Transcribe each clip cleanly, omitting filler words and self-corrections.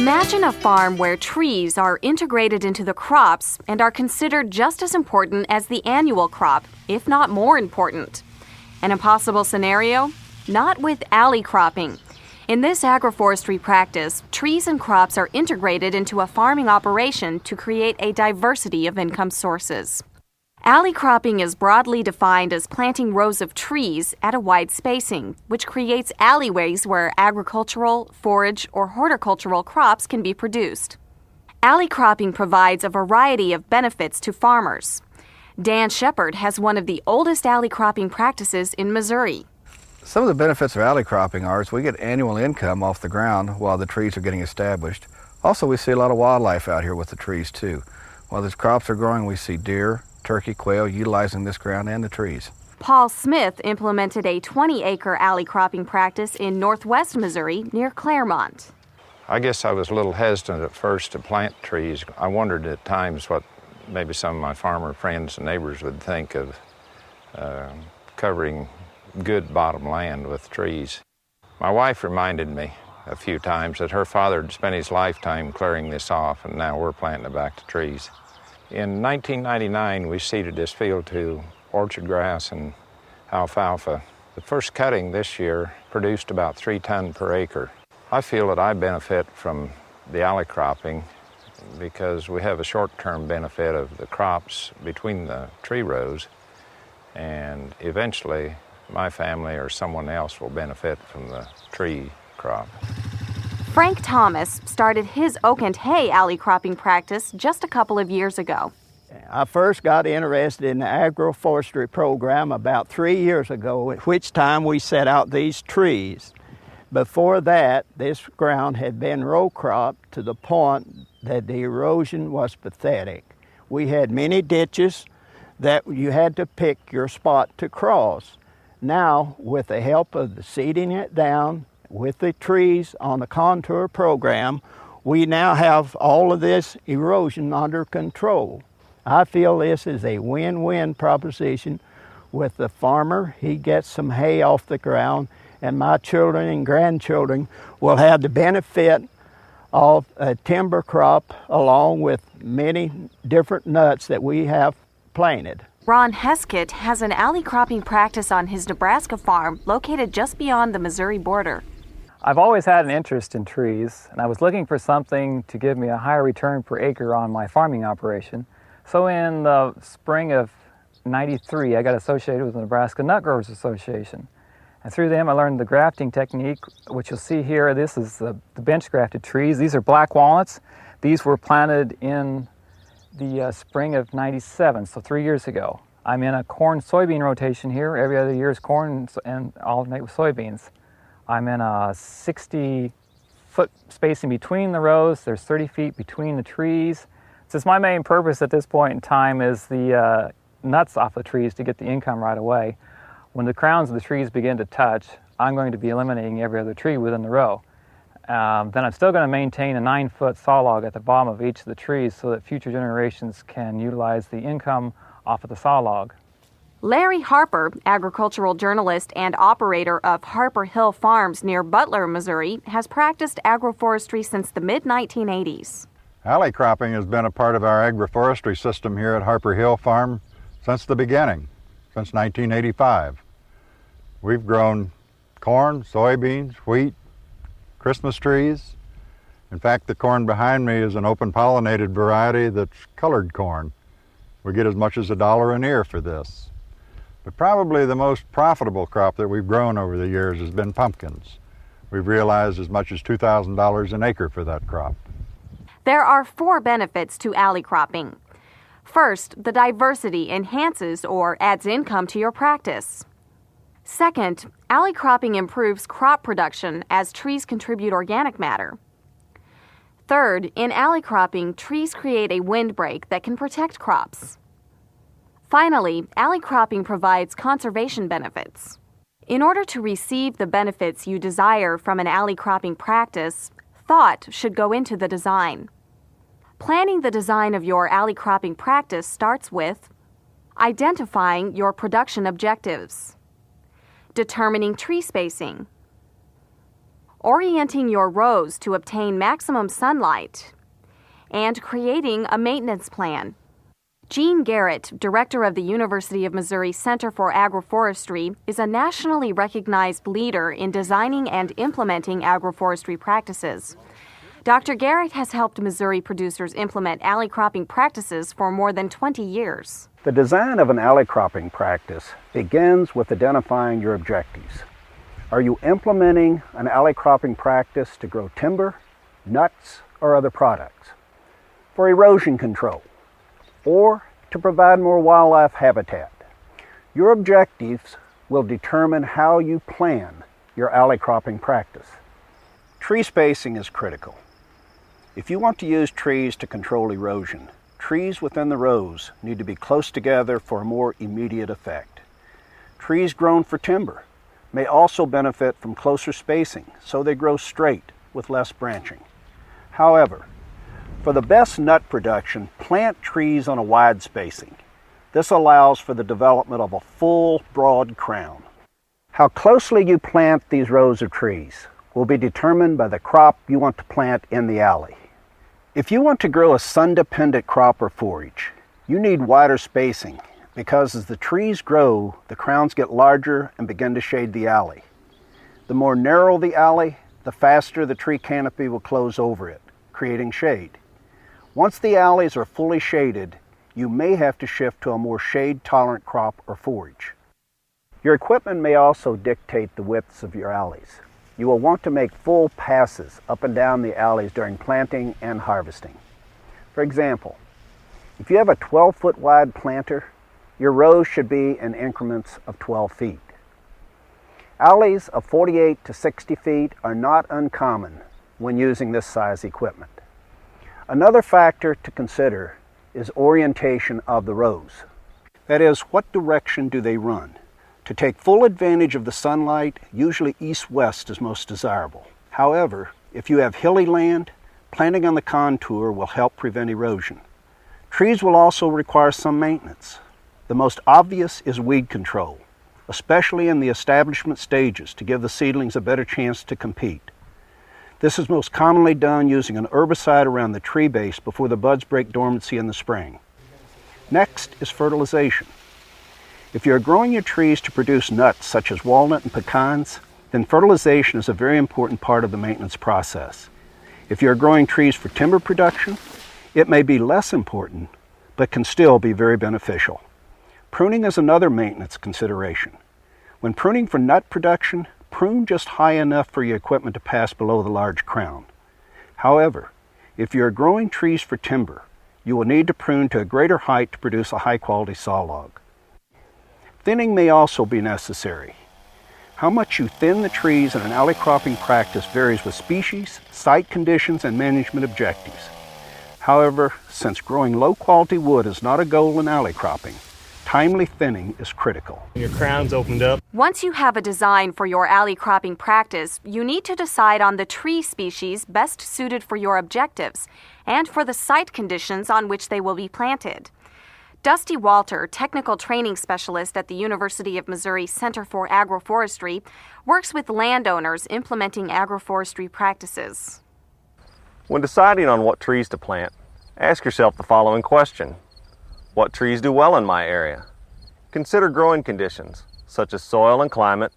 Imagine a farm where trees are integrated into the crops and are considered just as important as the annual crop, if not more important. An impossible scenario? Not with alley cropping. In this agroforestry practice, trees and crops are integrated into a farming operation to create a diversity of income sources. Alley cropping is broadly defined as planting rows of trees at a wide spacing, which creates alleyways where agricultural, forage, or horticultural crops can be produced. Alley cropping provides a variety of benefits to farmers. Dan Shepard has one of the oldest alley cropping practices in Missouri. Some of the benefits of alley cropping are we get annual income off the ground while the trees are getting established. Also, we see a lot of wildlife out here with the trees too. While these crops are growing, we see deer, turkey, quail utilizing this ground and the trees. Paul Smith implemented a 20-acre alley cropping practice in northwest Missouri near Claremont. I guess I was a little hesitant at first to plant trees. I wondered at times what maybe some of my farmer friends and neighbors would think of covering good bottom land with trees. My wife reminded me a few times that her father had spent his lifetime clearing this off, and now we're planting it back to trees. In 1999, we seeded this field to orchard grass and alfalfa. The first cutting this year produced about 3 tons per acre. I feel that I benefit from the alley cropping because we have a short-term benefit of the crops between the tree rows, and eventually my family or someone else will benefit from the tree crop. Frank Thomas started his oak and hay alley cropping practice just a couple of years ago. I first got interested in the agroforestry program about 3 years ago, at which time we set out these trees. Before that, this ground had been row cropped to the point that the erosion was pathetic. We had many ditches that you had to pick your spot to cross. Now, with the help of the seeding it down, with the trees on the contour program, we now have all of this erosion under control. I feel this is a win-win proposition with the farmer. He gets some hay off the ground, and my children and grandchildren will have the benefit of a timber crop along with many different nuts that we have planted. Ron Heskett has an alley cropping practice on his Nebraska farm located just beyond the Missouri border. I've always had an interest in trees, and I was looking for something to give me a higher return per acre on my farming operation. So in the spring of '93, I got associated with the Nebraska Nut Growers Association. And through them, I learned the grafting technique, which you'll see here. This is the bench grafted trees. These are black walnuts. These were planted in the spring of '97, so 3 years ago. I'm in a corn-soybean rotation here. Every other year is corn and alternate with soybeans. I'm in a 60-foot spacing between the rows. There's 30 feet between the trees. Since my main purpose at this point in time is the nuts off the trees to get the income right away, when the crowns of the trees begin to touch, I'm going to be eliminating every other tree within the row. Then I'm still going to maintain a 9-foot saw log at the bottom of each of the trees so that future generations can utilize the income off of the saw log. Larry Harper, agricultural journalist and operator of Harper Hill Farms near Butler, Missouri, has practiced agroforestry since the mid-1980s. Alley cropping has been a part of our agroforestry system here at Harper Hill Farm since the beginning, since 1985. We've grown corn, soybeans, wheat, Christmas trees. In fact, the corn behind me is an open pollinated variety that's colored corn. We get as much as $1 an ear for this. But probably the most profitable crop that we've grown over the years has been pumpkins. We've realized as much as $2,000 an acre for that crop. There are 4 benefits to alley cropping. First, the diversity enhances or adds income to your practice. Second, alley cropping improves crop production as trees contribute organic matter. Third, in alley cropping, trees create a windbreak that can protect crops. Finally, alley cropping provides conservation benefits. In order to receive the benefits you desire from an alley cropping practice, thought should go into the design. Planning the design of your alley cropping practice starts with identifying your production objectives, determining tree spacing, orienting your rows to obtain maximum sunlight, and creating a maintenance plan. Gene Garrett, director of the University of Missouri Center for Agroforestry, is a nationally recognized leader in designing and implementing agroforestry practices. Dr. Garrett has helped Missouri producers implement alley cropping practices for more than 20 years. The design of an alley cropping practice begins with identifying your objectives. Are you implementing an alley cropping practice to grow timber, nuts, or other products? For erosion control, or to provide more wildlife habitat? Your objectives will determine how you plan your alley cropping practice. Tree spacing is critical. If you want to use trees to control erosion, trees within the rows need to be close together for a more immediate effect. Trees grown for timber may also benefit from closer spacing, so they grow straight with less branching. However, for the best nut production, plant trees on a wide spacing. This allows for the development of a full, broad crown. How closely you plant these rows of trees will be determined by the crop you want to plant in the alley. If you want to grow a sun-dependent crop or forage, you need wider spacing because as the trees grow, the crowns get larger and begin to shade the alley. The more narrow the alley, the faster the tree canopy will close over it, creating shade. Once the alleys are fully shaded, you may have to shift to a more shade-tolerant crop or forage. Your equipment may also dictate the widths of your alleys. You will want to make full passes up and down the alleys during planting and harvesting. For example, if you have a 12-foot wide planter, your rows should be in increments of 12 feet. Alleys of 48 to 60 feet are not uncommon when using this size equipment. Another factor to consider is orientation of the rows. That is, what direction do they run? To take full advantage of the sunlight, usually east-west is most desirable. However, if you have hilly land, planting on the contour will help prevent erosion. Trees will also require some maintenance. The most obvious is weed control, especially in the establishment stages to give the seedlings a better chance to compete. This is most commonly done using an herbicide around the tree base before the buds break dormancy in the spring. Next is fertilization. If you are growing your trees to produce nuts such as walnut and pecans, then fertilization is a very important part of the maintenance process. If you are growing trees for timber production, it may be less important, but can still be very beneficial. Pruning is another maintenance consideration. When pruning for nut production, prune just high enough for your equipment to pass below the large crown. However, if you are growing trees for timber, you will need to prune to a greater height to produce a high-quality sawlog. Thinning may also be necessary. How much you thin the trees in an alley cropping practice varies with species, site conditions, and management objectives. However, since growing low-quality wood is not a goal in alley cropping, timely thinning is critical. Your crown's opened up. Once you have a design for your alley cropping practice, you need to decide on the tree species best suited for your objectives and for the site conditions on which they will be planted. Dusty Walter, technical training specialist at the University of Missouri Center for Agroforestry, works with landowners implementing agroforestry practices. When deciding on what trees to plant, ask yourself the following question. What trees do well in my area? Consider growing conditions, such as soil and climate,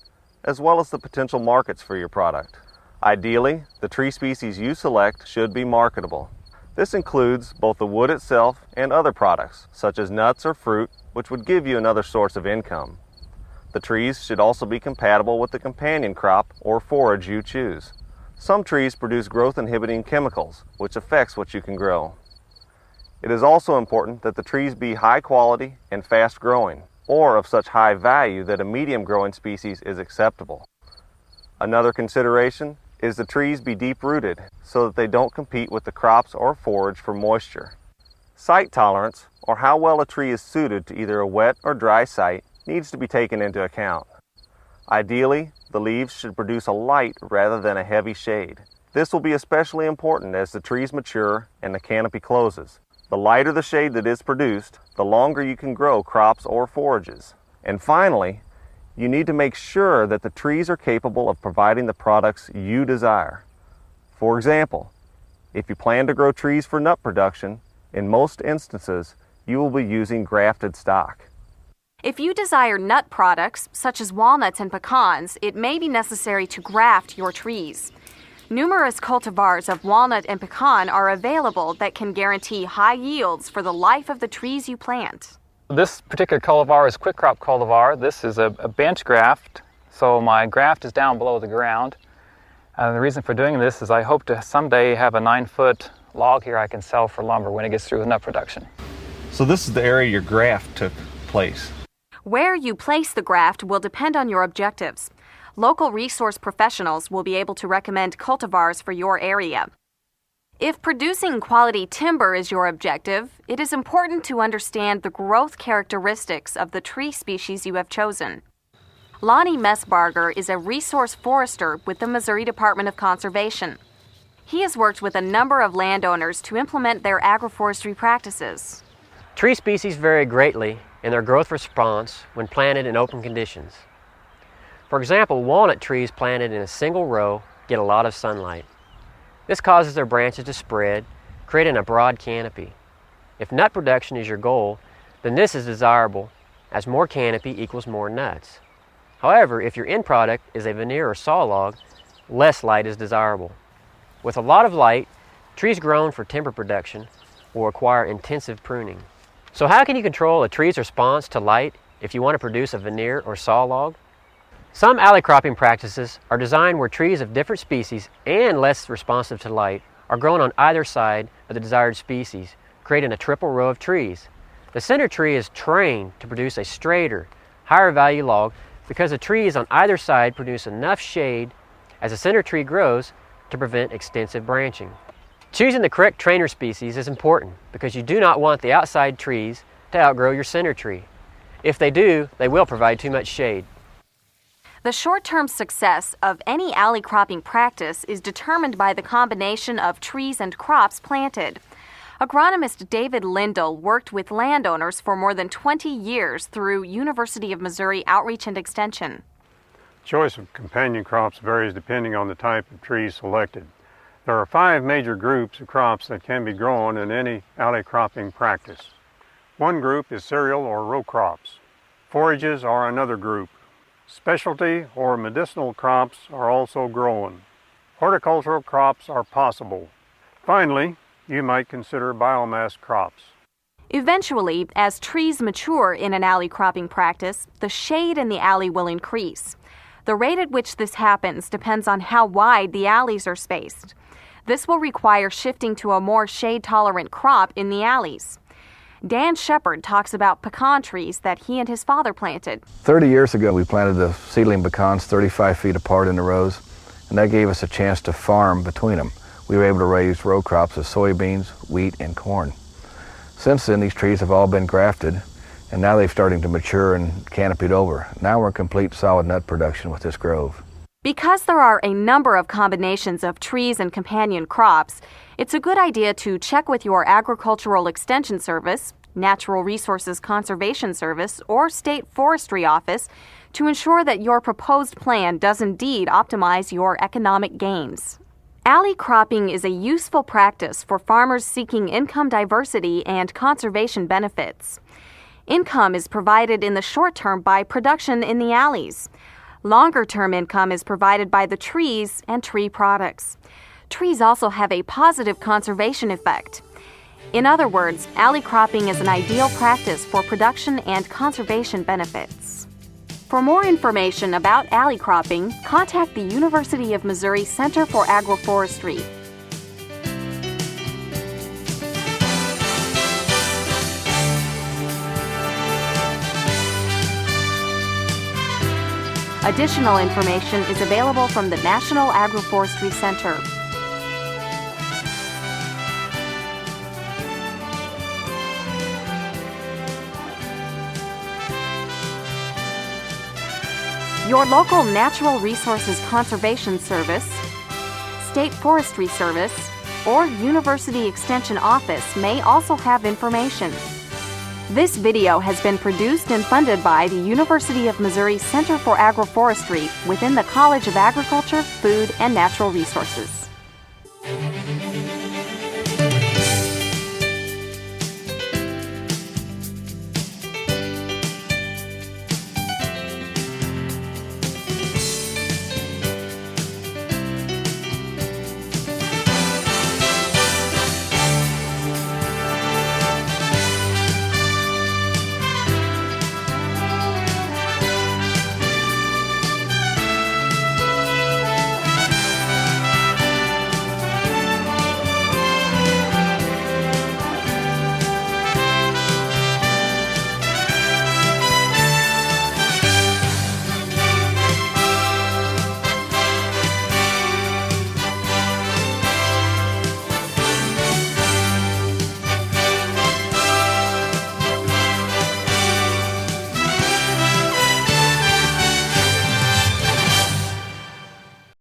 as well as the potential markets for your product. Ideally, the tree species you select should be marketable. This includes both the wood itself and other products, such as nuts or fruit, which would give you another source of income. The trees should also be compatible with the companion crop or forage you choose. Some trees produce growth-inhibiting chemicals, which affects what you can grow. It is also important that the trees be high quality and fast growing, or of such high value that a medium growing species is acceptable. Another consideration is the trees be deep rooted so that they don't compete with the crops or forage for moisture. Site tolerance, or how well a tree is suited to either a wet or dry site, needs to be taken into account. Ideally, the leaves should produce a light rather than a heavy shade. This will be especially important as the trees mature and the canopy closes. The lighter the shade that is produced, the longer you can grow crops or forages. And finally, you need to make sure that the trees are capable of providing the products you desire. For example, if you plan to grow trees for nut production, in most instances, you will be using grafted stock. If you desire nut products, such as walnuts and pecans, it may be necessary to graft your trees. Numerous cultivars of walnut and pecan are available that can guarantee high yields for the life of the trees you plant. This particular cultivar is quick crop cultivar. This is a bench graft, so my graft is down below the ground. The reason for doing this is I hope to someday have a 9-foot log here I can sell for lumber when it gets through with nut production. So this is the area your graft took place. Where you place the graft will depend on your objectives. Local resource professionals will be able to recommend cultivars for your area. If producing quality timber is your objective, it is important to understand the growth characteristics of the tree species you have chosen. Lonnie Messbarger is a resource forester with the Missouri Department of Conservation. He has worked with a number of landowners to implement their agroforestry practices. Tree species vary greatly in their growth response when planted in open conditions. For example, walnut trees planted in a single row get a lot of sunlight. This causes their branches to spread, creating a broad canopy. If nut production is your goal, then this is desirable, as more canopy equals more nuts. However, if your end product is a veneer or saw log, less light is desirable. With a lot of light, trees grown for timber production will require intensive pruning. So how can you control a tree's response to light if you want to produce a veneer or saw log? Some alley cropping practices are designed where trees of different species and less responsive to light are grown on either side of the desired species, creating a triple row of trees. The center tree is trained to produce a straighter, higher value log because the trees on either side produce enough shade as the center tree grows to prevent extensive branching. Choosing the correct trainer species is important because you do not want the outside trees to outgrow your center tree. If they do, they will provide too much shade. The short-term success of any alley cropping practice is determined by the combination of trees and crops planted. Agronomist David Lindell worked with landowners for more than 20 years through University of Missouri Outreach and Extension. Choice of companion crops varies depending on the type of tree selected. There are 5 major groups of crops that can be grown in any alley cropping practice. One group is cereal or row crops. Forages are another group. Specialty or medicinal crops are also grown. Horticultural crops are possible. Finally, you might consider biomass crops. Eventually, as trees mature in an alley cropping practice, the shade in the alley will increase. The rate at which this happens depends on how wide the alleys are spaced. This will require shifting to a more shade-tolerant crop in the alleys. Dan Shepard talks about pecan trees that he and his father planted. 30 years ago, we planted the seedling pecans 35 feet apart in the rows, and that gave us a chance to farm between them. We were able to raise row crops of soybeans, wheat, and corn. Since then, these trees have all been grafted, and now they're starting to mature and canopied over. Now we're in complete solid nut production with this grove. Because there are a number of combinations of trees and companion crops, it's a good idea to check with your Agricultural Extension Service, Natural Resources Conservation Service, or State Forestry Office to ensure that your proposed plan does indeed optimize your economic gains. Alley cropping is a useful practice for farmers seeking income diversity and conservation benefits. Income is provided in the short term by production in the alleys. Longer-term income is provided by the trees and tree products. Trees also have a positive conservation effect. In other words, alley cropping is an ideal practice for production and conservation benefits. For more information about alley cropping, contact the University of Missouri Center for Agroforestry. Additional information is available from the National Agroforestry Center. Your local Natural Resources Conservation Service, State Forestry Service, or University Extension Office may also have information. This video has been produced and funded by the University of Missouri Center for Agroforestry within the College of Agriculture, Food, and Natural Resources.